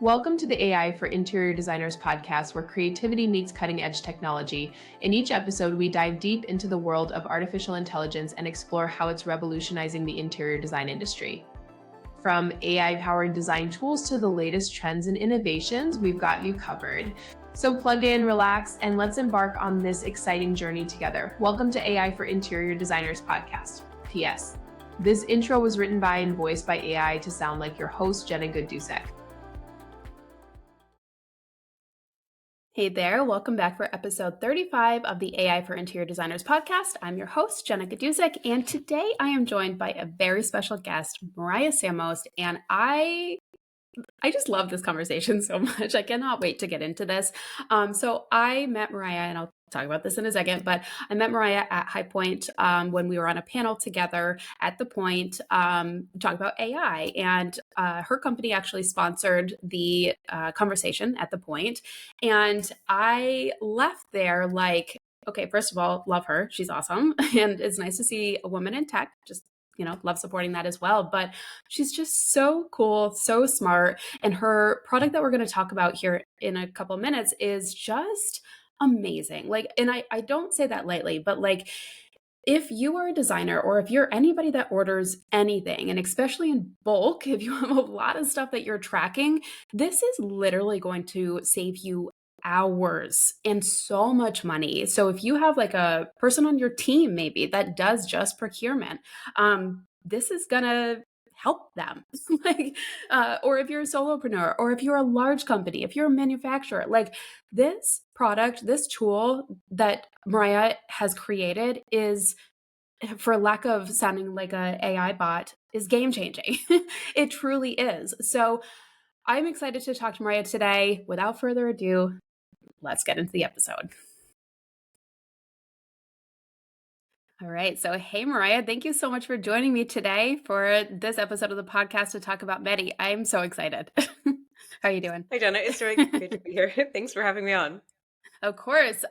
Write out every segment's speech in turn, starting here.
Welcome to the AI for Interior Designers podcast, where creativity meets cutting edge technology. In each episode, we dive deep into the world of artificial intelligence and explore how it's revolutionizing the interior design industry. From AI powered design tools to the latest trends and innovations, we've got you covered. So plug in, relax, and let's embark on this exciting journey together. Welcome to AI for Interior Designers podcast. P.S. This intro was written by and voiced by AI to sound like your host, Jenna Gaidusek. Hey there, welcome back for episode 35 of the AI for Interior Designers podcast. I'm your host, Jenna Gaidusek, and today I am joined by a very special guest, Mariah Samos, and I just love this conversation so much. I cannot wait to get into this. So I met Mariah, and I'll talk about this in a second, but I met Mariah at High Point when we were on a panel together at the Point talking about AI. And her company actually sponsored the conversation at the Point. And I left there like, okay, first of all, love her. She's awesome. And it's nice to see a woman in tech. Just love supporting that as well. But she's just so cool, so smart. And her product that we're going to talk about here in a couple of minutes is just amazing. And I don't say that lightly, but if you are a designer or if you're anybody that orders anything, and especially in bulk, if you have a lot of stuff that you're tracking, this is literally going to save you hours and so much money. So if you have like a person on your team maybe that does just procurement, this is gonna help them. Or if you're a solopreneur, or if you're a large company, if you're a manufacturer, this product, this tool that Mariah has created is, for lack of sounding like a AI bot, is game changing. It truly is. So I'm excited to talk to Mariah today. Without further ado, let's get into the episode. All right. So, hey, Mariah, thank you so much for joining me today for this episode of the podcast to talk about Meti. I'm so excited. How are you doing? Hi, Jenna. It's really great to be here. Thanks for having me on. Of course.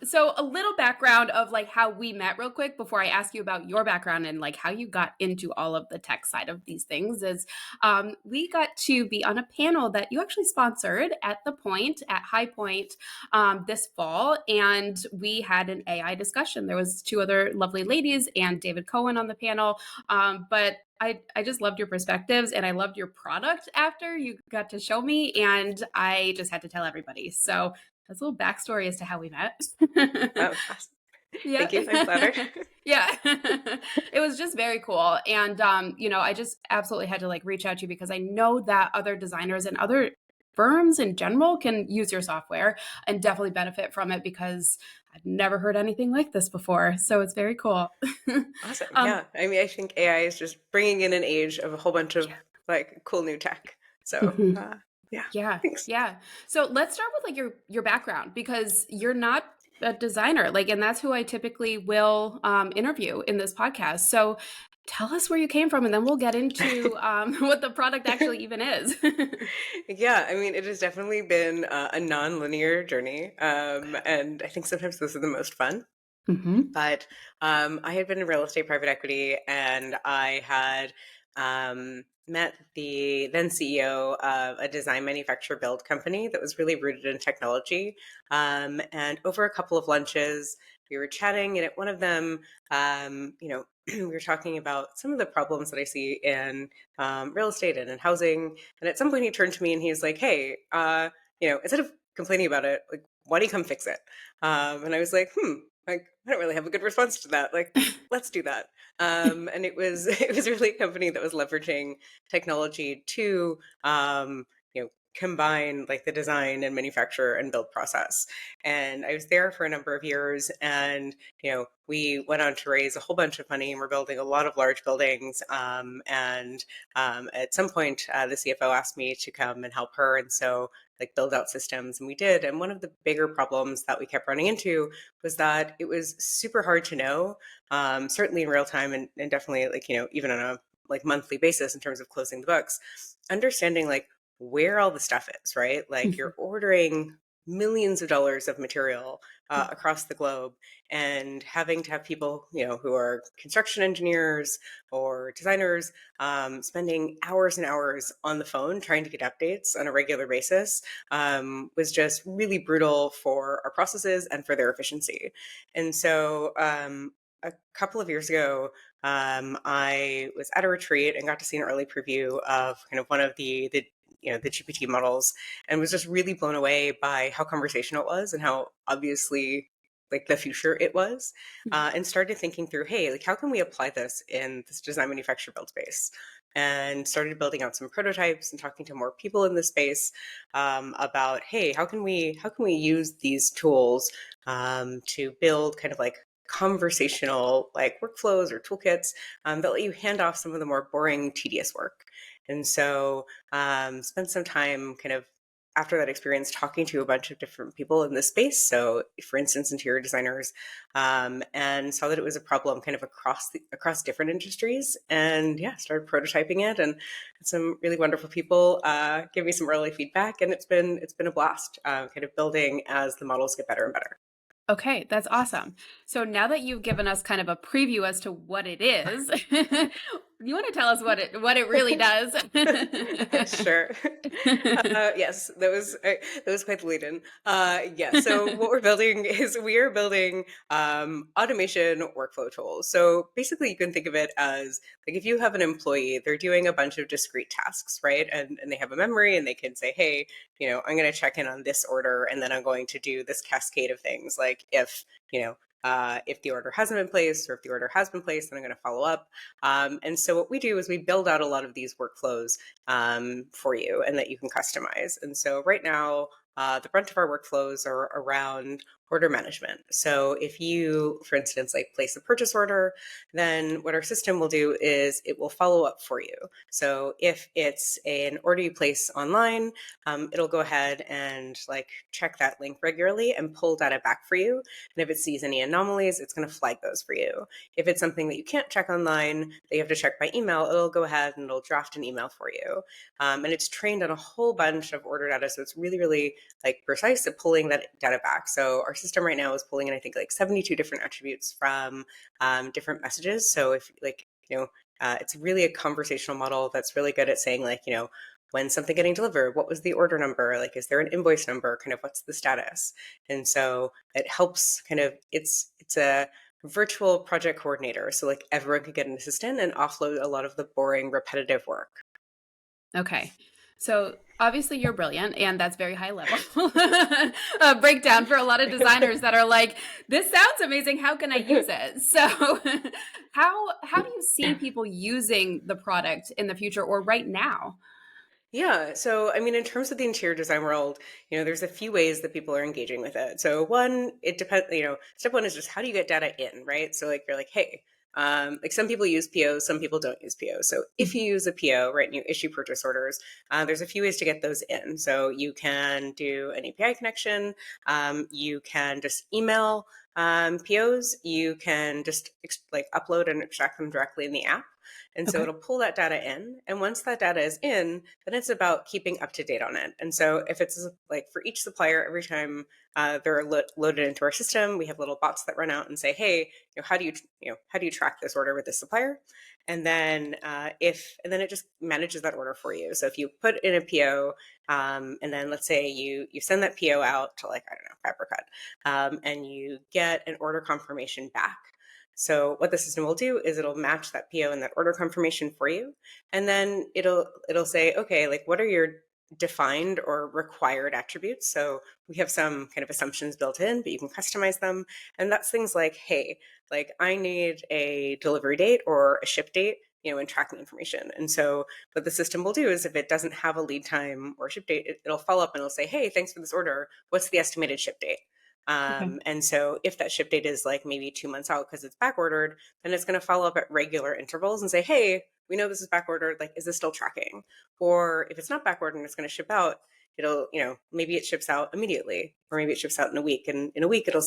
So a little background of how we met real quick before I ask you about your background and how you got into all of the tech side of these things is we got to be on a panel that you actually sponsored at the Point, at High Point this fall. And we had an AI discussion. There was two other lovely ladies and David Cohen on the panel. But I just loved your perspectives and I loved your product after you got to show me. And I just had to tell everybody. So that's a little backstory as to how we met. Oh, awesome. Yeah. Thank you. I'm flattered. Yeah. It was just very cool. And, I just absolutely had to reach out to you because I know that other designers and other firms in general can use your software and definitely benefit from it because I've never heard anything like this before. So it's very cool. Awesome. Yeah. I mean, I think AI is just bringing in an age of a whole bunch of cool new tech. So yeah. Thanks. Yeah. So let's start with your background because you're not a designer, and that's who I typically will interview in this podcast. So tell us where you came from, and then we'll get into what the product actually even is. Yeah, I mean, it has definitely been a non-linear journey, and I think sometimes those are the most fun. Mm-hmm. But I had been in real estate private equity, and I had met the then CEO of a design manufacturer build company that was really rooted in technology. And over a couple of lunches, we were chatting, and at one of them, we were talking about some of the problems that I see in real estate and in housing. And at some point, he turned to me and he's like, "Hey, instead of complaining about it, why don't you come fix it?" And I was like, I don't really have a good response to that. Let's do that. And it was really a company that was leveraging technology to combine the design and manufacture and build process. And I was there for a number of years, and we went on to raise a whole bunch of money, and we're building a lot of large buildings. And at some point, the CFO asked me to come and help her, and so build out systems, and we did. And one of the bigger problems that we kept running into was that it was super hard to know, certainly in real time, and definitely even on a monthly basis in terms of closing the books, understanding where all the stuff is, right? You're ordering millions of dollars of material across the globe, and having to have people, who are construction engineers or designers, spending hours and hours on the phone trying to get updates on a regular basis, was just really brutal for our processes and for their efficiency. And so a couple of years ago, I was at a retreat and got to see an early preview of kind of one of the GPT models, and was just really blown away by how conversational it was and how obviously like the future it was, and started thinking through, hey, like how can we apply this in this design manufacture build space, and started building out some prototypes and talking to more people in the space, about, hey, how can we use these tools, to build kind of like conversational like workflows or toolkits, that let you hand off some of the more boring, tedious work. And so spent some time kind of after that experience talking to a bunch of different people in this space. So, for instance, interior designers, and saw that it was a problem kind of across different industries. And yeah, started prototyping it, and had some really wonderful people give me some early feedback, and it's been a blast, kind of building as the models get better and better. Okay, that's awesome. So now that you've given us kind of a preview as to what it is, you want to tell us what it really does? Sure. Yes, that was quite the lead-in. Yeah. So what we're building is we are building automation workflow tools. So basically, you can think of it as like if you have an employee, they're doing a bunch of discrete tasks, right? And they have a memory, and they can say, hey, I'm going to check in on this order, and then I'm going to do this cascade of things, like if the order hasn't been placed, or if the order has been placed, then I'm going to follow up. And so what we do is we build out a lot of these workflows, for you, and that you can customize. And so right now, the brunt of our workflows are around order management. So if you, for instance, like place a purchase order, then what our system will do is it will follow up for you. So if it's an order you place online, it'll go ahead and like check that link regularly and pull data back for you. And if it sees any anomalies, it's going to flag those for you. If it's something that you can't check online, that you have to check by email, it'll go ahead and it'll draft an email for you. And it's trained on a whole bunch of order data. So it's really, really like precise at pulling that data back. So our system right now is pulling in, I think, like 72 different attributes from different messages. So if like, it's really a conversational model that's really good at saying like, when's something getting delivered? What was the order number? Like, is there an invoice number? Kind of what's the status? And so it helps kind of, it's a virtual project coordinator. So like everyone could get an assistant and offload a lot of the boring, repetitive work. Okay. So obviously you're brilliant, and that's very high level breakdown for a lot of designers that are like, this sounds amazing. How can I use it? So how do you see people using the product in the future or right now? Yeah. So, I mean, in terms of the interior design world, there's a few ways that people are engaging with it. So, one, it depends, step one is just how do you get data in, right? So, like, you're like, hey, like some people use POs, some people don't use POs. So, if you use a PO, right, and you issue purchase orders, there's a few ways to get those in. So, you can do an API connection, you can just email POs, you can just like upload and extract them directly in the app. And so Okay. it'll pull that data in. And once that data is in, then it's about keeping up to date on it. And so if it's like for each supplier, every time they're loaded into our system, we have little bots that run out and say, hey, how do you track this order with this supplier? And then and then it just manages that order for you. So if you put in a PO, and then let's say you send that PO out to like, I don't know, Fabricut, and you get an order confirmation back. So what the system will do is it'll match that PO and that order confirmation for you. And then it'll say, okay, like what are your defined or required attributes? So we have some kind of assumptions built in, but you can customize them. And that's things like, hey, like I need a delivery date or a ship date, and tracking information. And so what the system will do is if it doesn't have a lead time or ship date, it'll follow up and it'll say, hey, thanks for this order. What's the estimated ship date? Okay. And so if that ship date is like maybe 2 months out because it's back ordered, then it's going to follow up at regular intervals and say, hey, we know this is back ordered. Like, is this still tracking? Or if it's not back ordered and it's going to ship out, it'll, maybe it ships out immediately, or maybe it ships out in a week. And in a week, it'll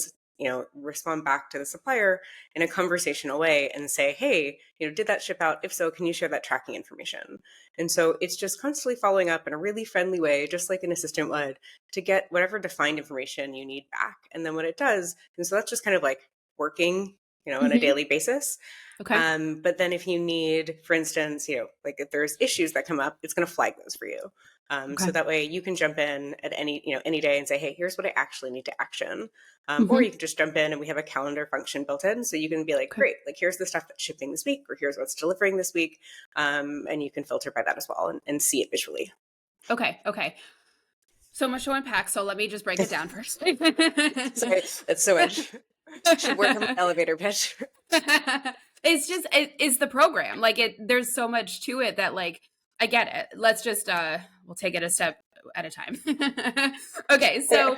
respond back to the supplier in a conversational way and say, hey, did that ship out? If so, can you share that tracking information? And so it's just constantly following up in a really friendly way, just like an assistant would, to get whatever defined information you need back. And then what it does, and so that's just kind of like working, on a daily basis. Okay. But then if you need, for instance, like if there's issues that come up, it's going to flag those for you. So Okay. that way you can jump in at any day and say, hey, here's what I actually need to action. Or Hmm. you can just jump in and we have a calendar function built in. So you can be like, Okay. great, like here's the stuff that's shipping this week, or here's what's delivering this week. And you can filter by that as well and see it visually. Okay. Okay. So much to unpack. So let me just break it down first. Sorry, that's so much. Should work on my elevator pitch. It's the program. Like there's so much to it that like I get it. Let's just we'll take it a step at a time. Okay, so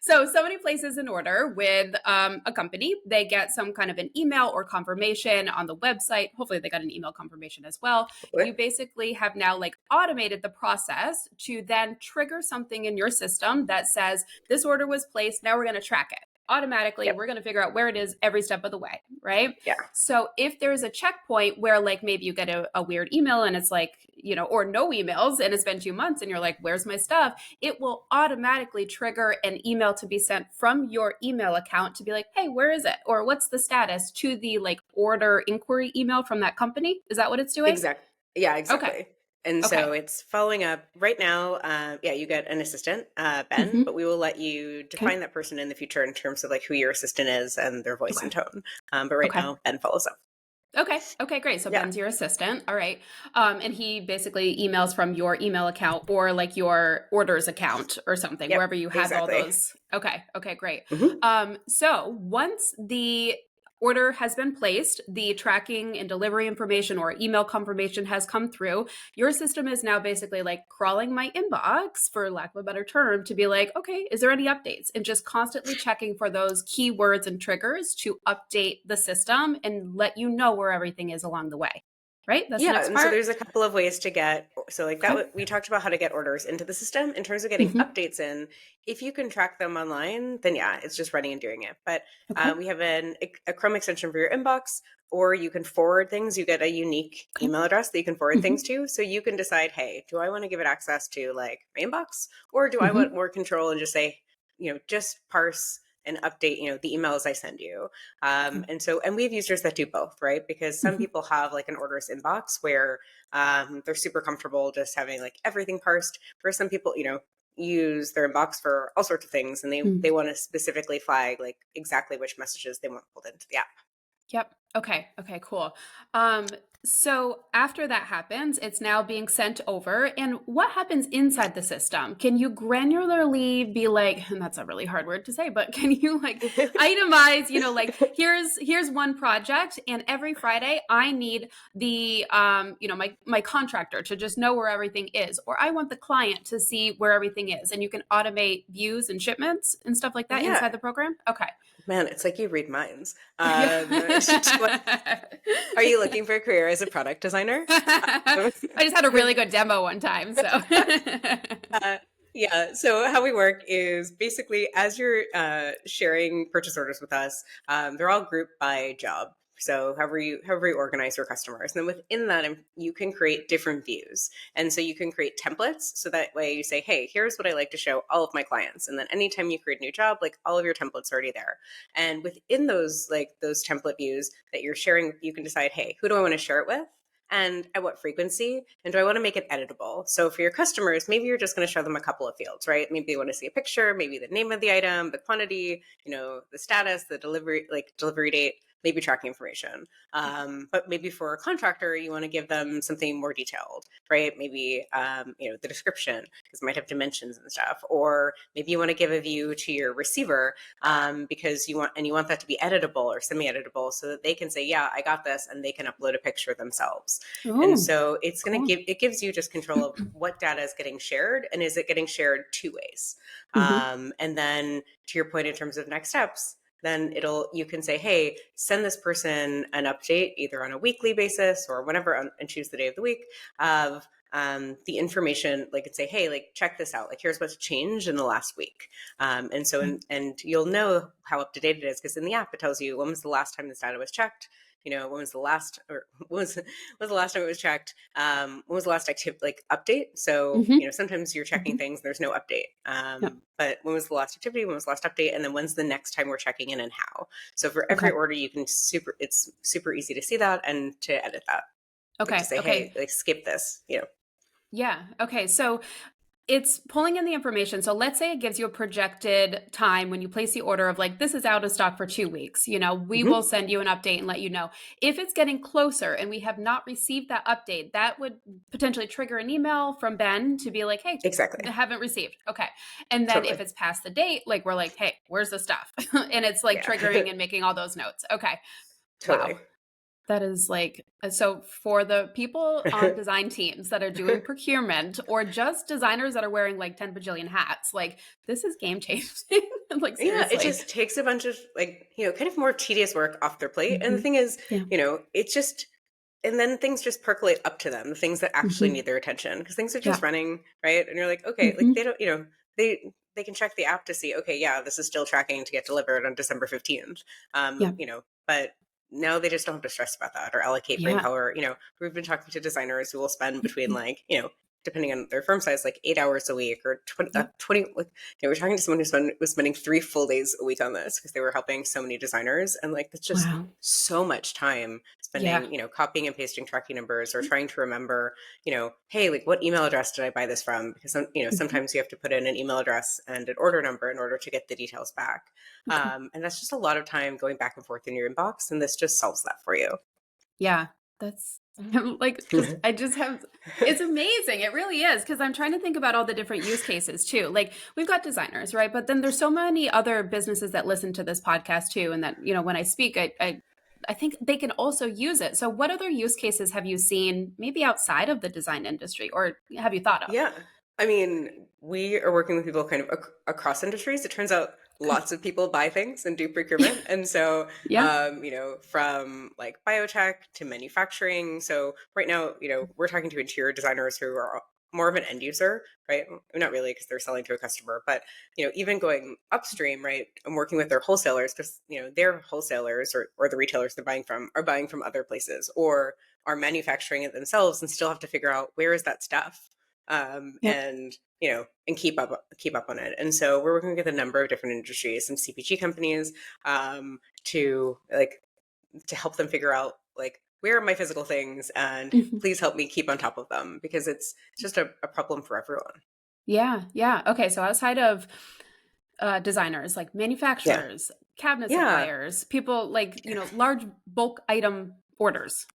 somebody places an order with a company. They get some kind of an email or confirmation on the website. Hopefully they got an email confirmation as well. You basically have now like automated the process to then trigger something in your system that says this order was placed. Now we're going to track it automatically. Yep. We're going to figure out where it is every step of the way, right? Yeah. So if there's a checkpoint where like maybe you get a weird email and it's like, or no emails and it's been 2 months and you're like, where's my stuff? It will automatically trigger an email to be sent from your email account to be like, hey, where is it? Or what's the status to the like order inquiry email from that company? Is that what it's doing? Exactly. Yeah, exactly. Okay. And Okay. so it's following up right now. You get an assistant, Ben, Mm-hmm. but we will let you define Okay. that person in the future in terms of like who your assistant is and their voice Okay. and tone. But right Okay. now, Ben follows up. Okay. Okay, great. So Yeah. Ben's your assistant. All right. And he basically emails from your email account or like your orders account or something, Yep. wherever you have all Exactly. those. Okay. Okay, great. Mm-hmm. So once the order has been placed, the tracking and delivery information or email confirmation has come through, your system is now basically like crawling my inbox, for lack of a better term, to be like, okay, is there any updates? And just constantly checking for those keywords and triggers to update the system and let you know where everything is along the way. Right? That's the Yeah, next and so part. there's a couple of ways to get, so like Okay. we talked about how to get orders into the system. In terms of getting Mm-hmm. updates in, if you can track them online, then yeah, it's just running and doing it. But Okay. we have a Chrome extension for your inbox, or you can forward things. You get a unique Okay. email address that you can forward Mm-hmm. things to. So you can decide, hey, do I want to give it access to like my inbox, or do I Mm-hmm. want more control and just say, just parse and update, the emails I send you. Okay. And we have users that do both, right? Because some Mm-hmm. people have like an orders inbox where they're super comfortable just having like everything parsed. For some people, use their inbox for all sorts of things, and they want to specifically flag like exactly which messages they want pulled into the app. Yep. Okay. Okay, cool. So after that happens, it's now being sent over. And what happens inside the system? Can you granularly be like, and that's a really hard word to say, but can you like itemize, like here's one project and every Friday I need the my contractor to just know where everything is, or I want the client to see where everything is. And you can automate views and shipments and stuff like that Yeah, inside the program? Okay. man, it's like you read minds. Yeah. Are you looking for a career as a product designer? I just had a really good demo one time, so. Uh, yeah. So how we work is basically as you're sharing purchase orders with us, they're all grouped by job. So however you organize your customers, and then within that, you can create different views. And so you can create templates. So that way you say, hey, here's what I like to show all of my clients. And then anytime you create a new job, like all of your templates are already there. And within those template views that you're sharing, you can decide, hey, who do I want to share it with? And at what frequency, and do I want to make it editable? So for your customers, maybe you're just going to show them a couple of fields, right? Maybe they want to see a picture, maybe the name of the item, the quantity, the status, the delivery date, maybe tracking information. But maybe for a contractor, you want to give them something more detailed, right? Maybe the description, because it might have dimensions and stuff, or maybe you want to give a view to your receiver because you want that to be editable or semi-editable, so that they can say, yeah, I got this, and they can upload a picture themselves. And Oh, so it's going cool. to gives you just control of what data is getting shared, and is it getting shared two ways. Mhm. And then to your point in terms of next steps, then you can say, hey, send this person an update either on a weekly basis or whenever, and choose the day of the week of the information, like, and say, hey, like, check this out. Like, here's what's changed in the last week. And you'll know how up to date it is, because in the app, it tells you when was the last time this data was checked. When was the last, or when was the last time it was checked? When was the last active like update? So, Mm-hmm. sometimes you're checking Mm-hmm. things, there's no update. Yeah. But when was the last activity? When was the last update? And then when's the next time we're checking in, and how? So for every Okay. order, it's super easy to see that and to edit that. Like, to Okay. say, hey, Okay. like, skip this. Yeah. Okay. So it's pulling in the information. So let's say it gives you a projected time when you place the order of like, this is out of stock for 2 weeks. We will Hmm. send you an update and let you know. If it's getting closer and we have not received that update, that would potentially trigger an email from Ben to be like, hey, Exactly. haven't received. Okay. And then if Totally. it's past the date, like we're like, hey, where's the stuff? And it's like Yeah. triggering and making all those notes. Okay. Wow. Totally. That is like, so for the people on design teams that are doing procurement or just designers that are wearing like 10 bajillion hats, like this is game changing. Like Yeah, it seriously. just takes a bunch of, like, kind of more tedious work off their plate. And the Hmm. thing is, Yeah. it just, and then things just percolate up to them, the things that actually Hmm. need their attention, because things are Yeah. just running, right? And you're like, okay, like, Hmm. they don't, they can check the app to see, okay, yeah, this is still tracking to get delivered on December 15th. Yeah. But now they just don't have to stress about that or allocate brain Yeah. power. We've been talking to designers who will spend between, Hmm. like, depending on their firm size, like 8 hours a week or 20, Yeah. 20 like, we're talking to someone was spending 3 full days a week on this because they were helping so many designers. And, like, that's just Wow. so much time Yeah. spending, copying and pasting tracking numbers or trying to remember, hey, like, what email address did I buy this from? Because, Hmm. sometimes you have to put in an email address and an order number in order to get the details back. Okay. And that's just a lot of time going back and forth in your inbox. And this just solves that for you. Yeah. That's like just I just have it's amazing. It really is because I'm trying to think about all the different use cases too. Like we've got designers, right? But then there's so many other businesses that listen to this podcast too, and that when I speak, I think they can also use it. So what other use cases have you seen maybe outside of the design industry, or have you thought of? Yeah. I mean, we are working with people kind of across industries. It turns out Good. lots of people buy things and do procurement. And so, Yeah. from like biotech to manufacturing. So right now, we're talking to interior designers who are more of an end user, right? Not really, because they're selling to a customer, but, even going upstream, right? And working with their wholesalers, because, their wholesalers or the retailers they're buying from are buying from other places or are manufacturing it themselves and still have to figure out where is that stuff, Yep. and and keep up on it. And so we're working with a number of different industries, some CPG companies, to like to help them figure out, like, where are my physical things, and Mhm. please help me keep on top of them, because it's just a problem for everyone. Yeah. Yeah. Okay. So outside of designers, like Yeah. manufacturers, cabinet Yeah. suppliers, people like, large bulk item orders.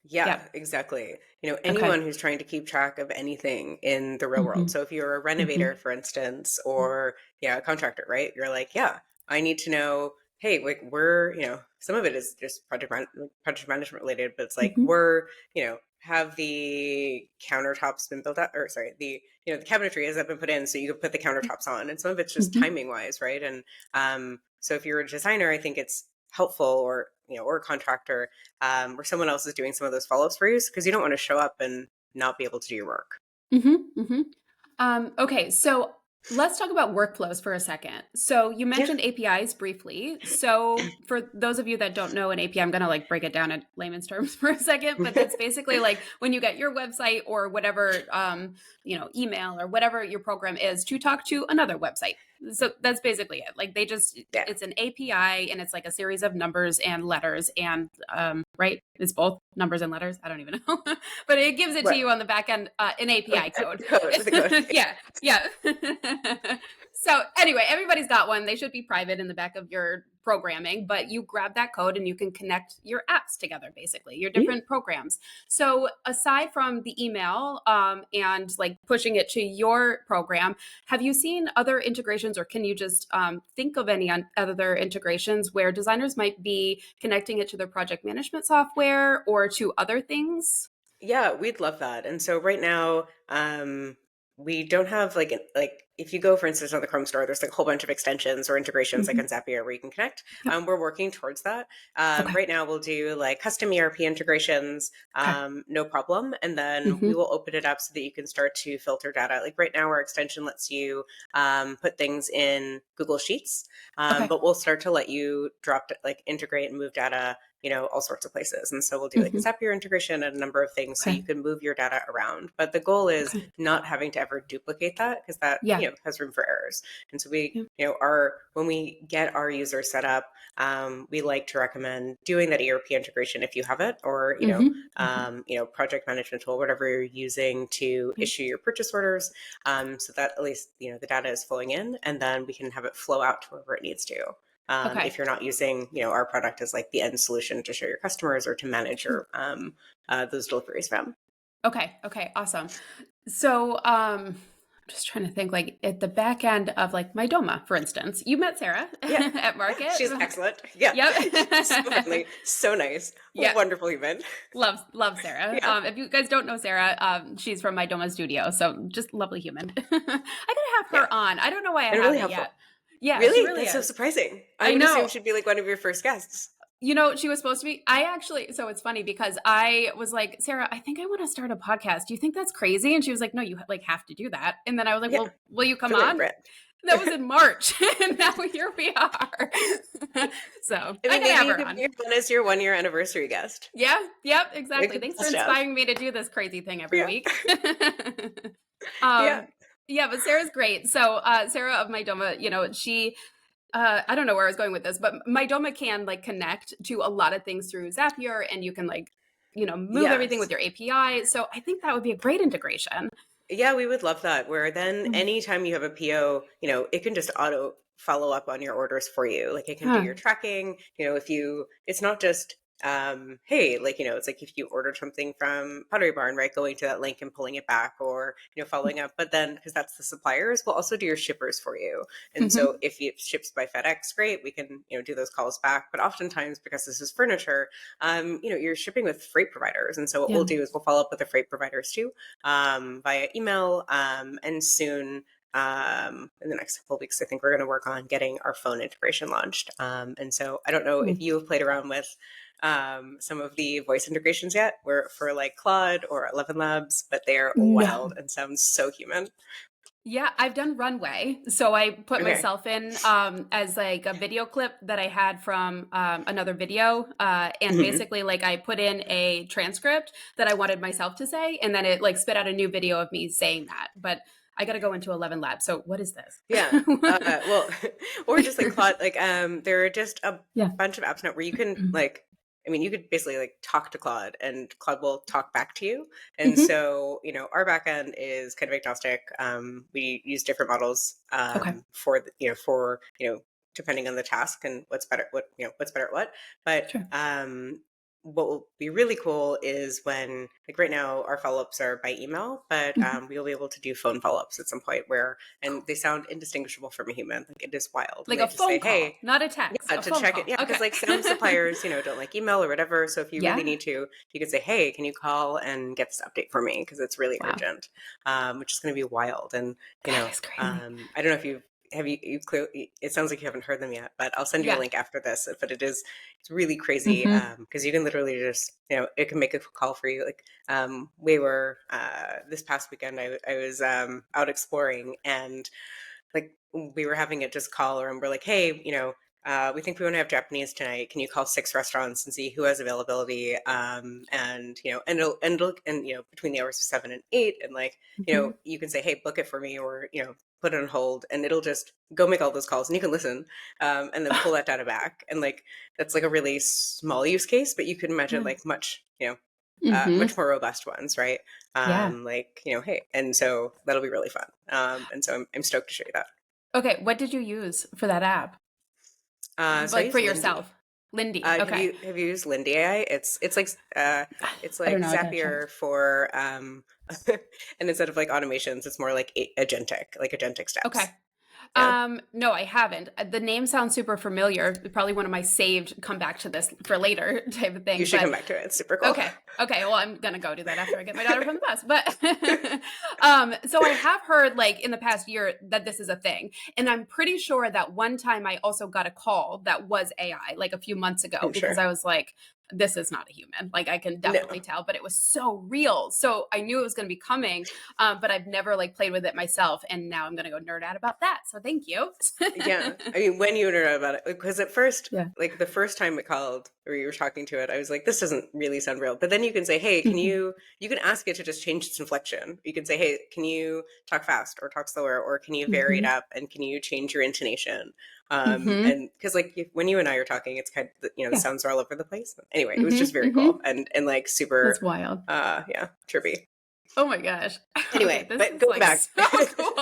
Yeah, Yep. exactly. Okay. Anyone who's trying to keep track of anything in the real world. Mhm. So if you're a Mhm. renovator, for instance, Mm. or, yeah, a contractor, right? You're like, yeah, I need to know, hey, like, we're, some of it is just project management related, but it's like, Mhm. have the countertops been built up, or sorry, the cabinetry has that been put in so you can put the countertops on. And some of it's just Mhm. timing wise, right? And so if you're a designer, I think it's helpful, or, or a contractor, where someone else is doing some of those follow-ups for you, because you don't want to show up and not be able to do your work. Mhm. Mhm. Okay, so let's talk about workflows for a second. So you Yeah. mentioned APIs briefly. So for those of you that don't know an API, I'm going to like break it down in layman's terms for a second, but that's basically like when you get your website or whatever, email or whatever your program is to talk to another website. So that's basically it. Like Yeah. it's an API and it's like a series of numbers and letters and, right? It's both numbers and letters. I don't even know, but it gives it to What? you on the back end, an API code. The code, the code. Yeah, yeah. So anyway, everybody's got one. They should be private in the back of your programming, but you grab that code and you can connect your apps together, basically, your Yeah. different programs. So aside from the email and like pushing it to your program, have you seen other integrations or can you just think of any other integrations where designers might be connecting it to their project management software or to other things? Yeah, we'd love that. And so right now, we don't have like if you go, for instance, on the Chrome store, there's like a whole bunch of extensions or integrations like on Mhm. Zapier where you can connect. Yep. We're working towards that. Okay. Right now, we'll do like custom ERP integrations, Okay. no problem, and then we Mhm. will open it up so that you can start to filter data. Like right now, our extension lets you put things in Google Sheets, Okay. but we'll start to let you like integrate and move data, all sorts of places. And so we'll do like a Mhm. Zapier integration and a number of things so Okay. you can move your data around. But the goal is Okay. not having to ever duplicate that, because that, Yeah. has room for errors. And so we, Yeah. when we get our users set up, we like to recommend doing that ERP integration if you have it, or, Mhm. Mhm. project management tool, whatever you're using to Right. issue your purchase orders, so that at least, the data is flowing in, and then we can have it flow out to wherever it needs to. Okay. If you're not using, our product as like the end solution to show your customers or to manage Sure. your those deliveries from. Okay. Okay. Awesome. So, I'm just trying to think, like at the back end of like my Doma, for instance, you met Sarah Yeah, at Market. she's excellent. Yeah, she's so Yep. friendly, so nice, Yep. wonderful human. Love Sarah. Yeah, If you guys don't know Sarah, she's from my Doma studio, so just lovely human. I gotta have yeah, her on. I don't know why I and really haven't helpful. yet. Yeah, she Really, really that's so is. surprising. I I would assume know. she'd be like one of your first guests. She was supposed to be. I actually, so it's funny because I was like, Sarah, I think I want to start a podcast. Do you think that's crazy? And she was like, no, you like have to do that. And then I was like, Yeah, well, will you come truly on on? brand. That was in March, and now here we are. So I I mean, gotta maybe have you her could on. be on as your 1 year anniversary guest. Yeah, yep, It exactly. could Thanks for bust out. inspiring me to do this crazy thing every Yeah, week. yeah, um, yeah, but Sarah's great. So Sarah of my Doma, she I don't know where I was going with this, but my Doma can like connect to a lot of things through Zapier, and you can like, move everything with yes. your API. So I think that would be a great integration. Yeah, we would love that. Where then Mm. anytime you have a PO, it can just auto follow up on your orders for you. Like it can do Huh. your tracking, if you, it's not just, hey, like, it's like if you ordered something from Pottery Barn, right, going to that link and pulling it back, or, following up. But then, because that's the suppliers, we'll also do your shippers for you. And so Hmm. if it ships by FedEx, great, we can, do those calls back. But oftentimes, because this is furniture, you're shipping with freight providers. And so what Yeah. we'll do is we'll follow up with the freight providers too, via email. And soon, in the next couple of weeks, I think we're going to work on getting our phone integration launched. And so I don't know if Mm. you have played around with some of the voice integrations yet, where for like Claude or 11 Labs, but they're wild No. and sound so human. Yeah, I've done Runway. So I put Okay. myself in as like a video clip that I had from another video. And Hmm. basically, like I put in a transcript that I wanted myself to say, and then it like spit out a new video of me saying that. But I got to go into 11 Labs. So what is this? Yeah. Well, or just like Claude, like there are just a Yeah. bunch of apps now where you can like, I mean, you could basically like talk to Claude and Claude will talk back to you. And Hmm. so, our backend is kind of agnostic. We use different models Okay. depending on the task and what's better at what. But Sure. what will be really cool is when, like right now, our follow-ups are by email, but Hmm. we'll be able to do phone follow-ups at some point where, and Cool. they sound indistinguishable from a human. Like it is wild. And Like they a just say, phone hey, call, not a text, yeah, a to phone check it. call. Yeah, because Okay. like some suppliers, don't like email or whatever. So if you really Yeah. need to, you could say, hey, can you call and get this update for me? Because it's really Wow. urgent, which is going to be wild. And, That is crazy. I don't know if you clearly, it sounds like you haven't heard them yet, but I'll send you a Yeah. link after this. But it's really crazy, Hmm. because you can literally just, it can make a call for you. Like we were this past weekend, I was out exploring, and like we were having it just call, or and we're like, hey, we think we want to have Japanese tonight. Can you call 6 restaurants and see who has availability? And between the hours of 7 and 8, and like, Hmm. you can say, hey, book it for me, or put it on hold, and it'll just go make all those calls, and you can listen, and then pull that data back. And like that's like a really small use case, but you can imagine Yeah. like much, Hmm. much more robust ones, right? Yeah. Like, hey, and so that'll be really fun. And so I'm stoked to show you that. Okay. What did you use for that app? So I Like for use Lindy. yourself? Lindy. Have Okay. you used Lindy AI? It's I don't like know. I gotta check. Zapier for and instead of like automations, it's more like agentic, like agentic Okay. steps. Yeah. No, I haven't. The name sounds super familiar. Probably one of my saved come back to this for later type of You thing. should But come back to it. It's super cool. okay. Okay. Well, I'm gonna go do that after I get my daughter from the bus. But so I have heard like in the past year that this is a thing, and I'm pretty sure that one time I also got a call that was AI like a few months ago I'm because sure. I was like, this is not a human. Like I can definitely No. tell, but it was so real. So I knew it was going to be coming, but I've never like played with it myself, and now I'm gonna go nerd out about that. So thank you. Yeah. I mean, when you know about it, because at first, Yeah. like the first time it called or you were talking to it, I was like, this doesn't really sound real. But then you can say, hey, you can ask it to just change its inflection. You can say, hey, can you talk fast or talk slower, or can you vary it Hmm. up and can you change your intonation? Hmm. And because like when you and I are talking, it's kind of, the Yeah. sounds are all over the place. Anyway, it was Hmm. just very Hmm. cool and like super, That's wild. yeah, trippy. Oh my gosh. Okay, Anyway, this but is going like back. so cool.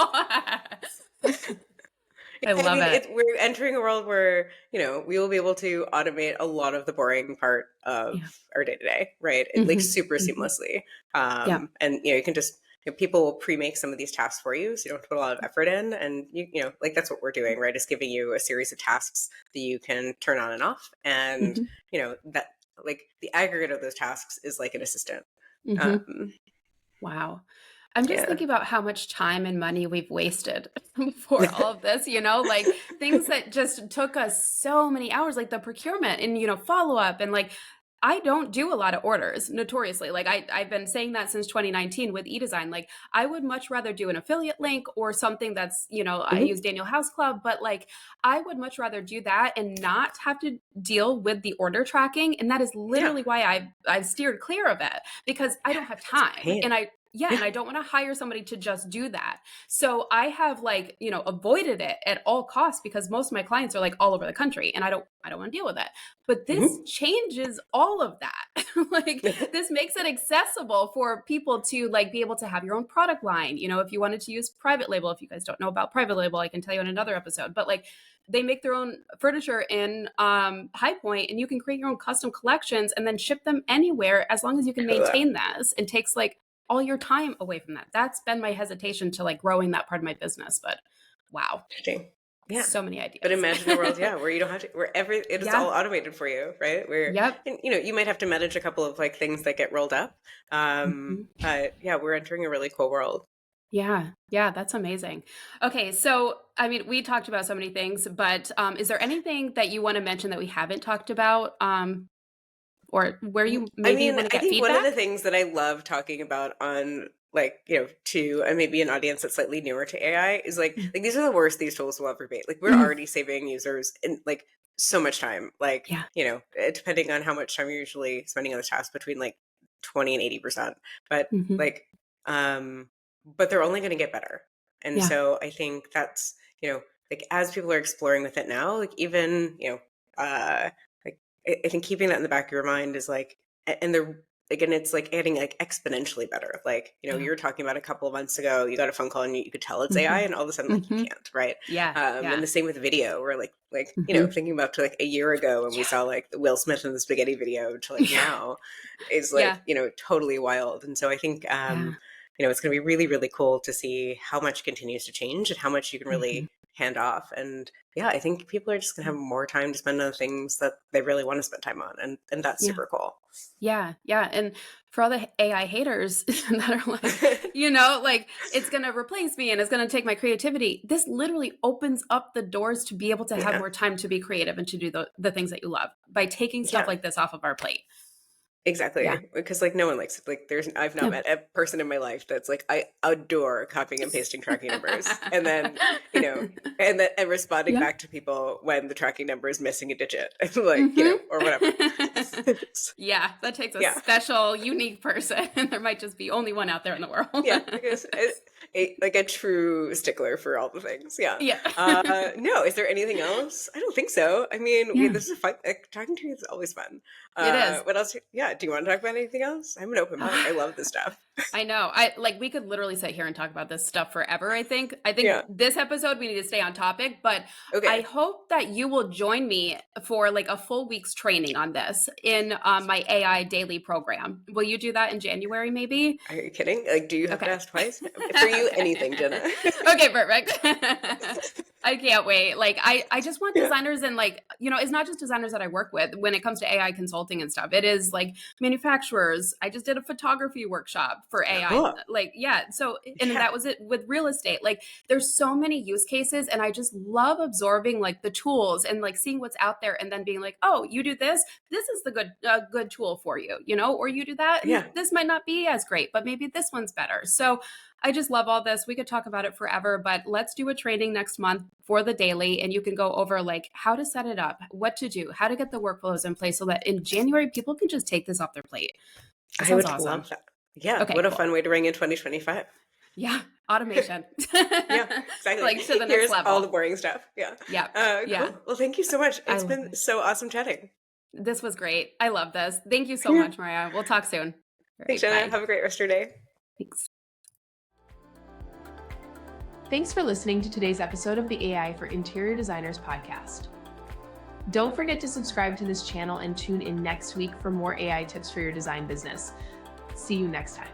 I I love mean, it. we're entering a world where, we will be able to automate a lot of the boring part of Yeah. our day to day, right? Like Hmm. super Hmm. seamlessly. Yeah. And, you can just, people will pre-make some of these tasks for you. So you don't have to put a lot of effort in. And, like that's what we're doing, right? Is giving you a series of tasks that you can turn on and off. And, Hmm. that like the aggregate of those tasks is like an assistant. Hmm. Um, Wow. I'm just yeah. thinking about how much time and money we've wasted for all of this, like things that just took us so many hours, like the procurement and, follow up. And like, I don't do a lot of orders notoriously. Like I've been saying that since 2019 with eDesign. Like I would much rather do an affiliate link or something that's, I Mhm. use Daniel House Club, but like I would much rather do that and not have to deal with the order tracking. And that is Yeah. literally why I've steered clear of it because I don't have It's a time. pain. Yeah, Yeah. and I don't want to hire somebody to just do that. So I have like, avoided it at all costs because most of my clients are like all over the country and I don't want to deal with it. But this Mhm. changes all of that. Like this makes it accessible for people to like be able to have your own product line. If you wanted to use private label, if you guys don't know about private label, I can tell you in another episode. But like they make their own furniture in High Point, and you can create your own custom collections and then ship them anywhere as long as you can Cool. maintain this. It takes like all your time away from that. That's been my hesitation to like growing that part of my business. But wow, Interesting. Yeah. so many But ideas. imagine a world, yeah, where you don't have to, where it is all Yeah. automated for you, right? Where, Yep. and, you might have to manage a couple of like things that get rolled up. Mhm. But yeah, we're entering a really cool world. Yeah. Yeah. That's amazing. Okay. So, I mean, we talked about so many things, but is there anything that you want to mention that we haven't talked about or where you I maybe mean, want to I get think one of the feedback? things that I love talking about on like, to maybe an audience that's slightly newer to AI is Mm. like these are the worst these tools will ever be. Like we're Mhm. already saving users in like so much time. Like, Yeah. depending on how much time you're usually spending on this task between like 20 and 80%. But Hmm. like but they're only going to get better. And Yeah. so I think that's, like as people are exploring with it now, like even, like I think keeping that in the back of your mind is like, and they're again, it's like adding like exponentially better. Like, Yeah. you were talking about a couple of months ago, you got a phone call and you could tell it's AI, Hmm. and all of a sudden, like you Hmm. can't, right? Yeah. And Yeah. the same with video, where Hmm. thinking about to like a year ago when we Yeah. saw like the Will Smith and the spaghetti video to like Yeah. now is Yeah. like, totally wild. And so I think, Yeah. it's going to be really, really cool to see how much continues to change and how much you can really Hmm. hand off. And yeah, I think people are just going to have more time to spend on things that they really want to spend time on. And that's Yeah. super cool. Yeah, yeah, and for all the AI haters that are like, like it's gonna replace me and it's gonna take my creativity. This literally opens up the doors to be able to have Yeah. more time to be creative and to do the things that you love by taking stuff Yeah. like this off of our plate. Yeah. Exactly, because like no one likes it. Like I've not No. met a person in my life that's like I adore copying and pasting tracking numbers, and then and responding Yeah. back to people when the tracking number is missing a digit, like Mhm. or whatever. Yeah, that takes a Yeah, special, unique person. There might just be only one out there in the world. yeah, I guess like a true stickler for all the things. Yeah. Yeah. No, is there anything else? I don't think so. I mean, Yeah, this is a fun. Like, talking to you is always fun. it is. What else? Yeah. Do you want to talk about anything else? I'm an open book. I love this stuff. I know. I like we could literally sit here and talk about this stuff forever, I think. I think Yeah. this episode we need to stay on topic, but I Okay. hope that you will join me for like a full week's training on this in my AI daily program. Will you do that in January maybe? Are you kidding? Like, do you have to Okay. ask twice? For you, Okay. anything, Jenna. Okay, perfect. I can't wait. Like, I just want Yeah. designers and like, it's not just designers that I work with when it comes to AI consulting and stuff. It is like manufacturers. I just did a photography workshop for AI. Cool. Like, yeah. So, and Yeah. that was it with real estate. Like, there's so many use cases, and I just love absorbing like the tools and like seeing what's out there, and then being like, oh, you do this. This is the good tool for you, or you do that, and Yeah. this might not be as great, but maybe this one's better. So I just love all this. We could talk about it forever, but let's do a training next month for the daily, and you can go over like how to set it up, what to do, how to get the workflows in place so that in January, people can just take this off their plate. That I sounds would awesome. love that. Yeah. Okay, What a cool. fun way to ring in 2025. Yeah. Automation. Yeah, exactly. Like to the next Here's level. all the boring stuff. Yeah. Yeah. Yeah. Cool. Well, thank you so much. I It's love been it. so awesome chatting. This was great. I love this. Thank you so Yeah. much, Mariah. We'll talk soon. All Thanks, right, Jenna. bye. Have a great rest of your day. Thanks. Thanks for listening to today's episode of the AI for Interior Designers podcast. Don't forget to subscribe to this channel and tune in next week for more AI tips for your design business. See you next time.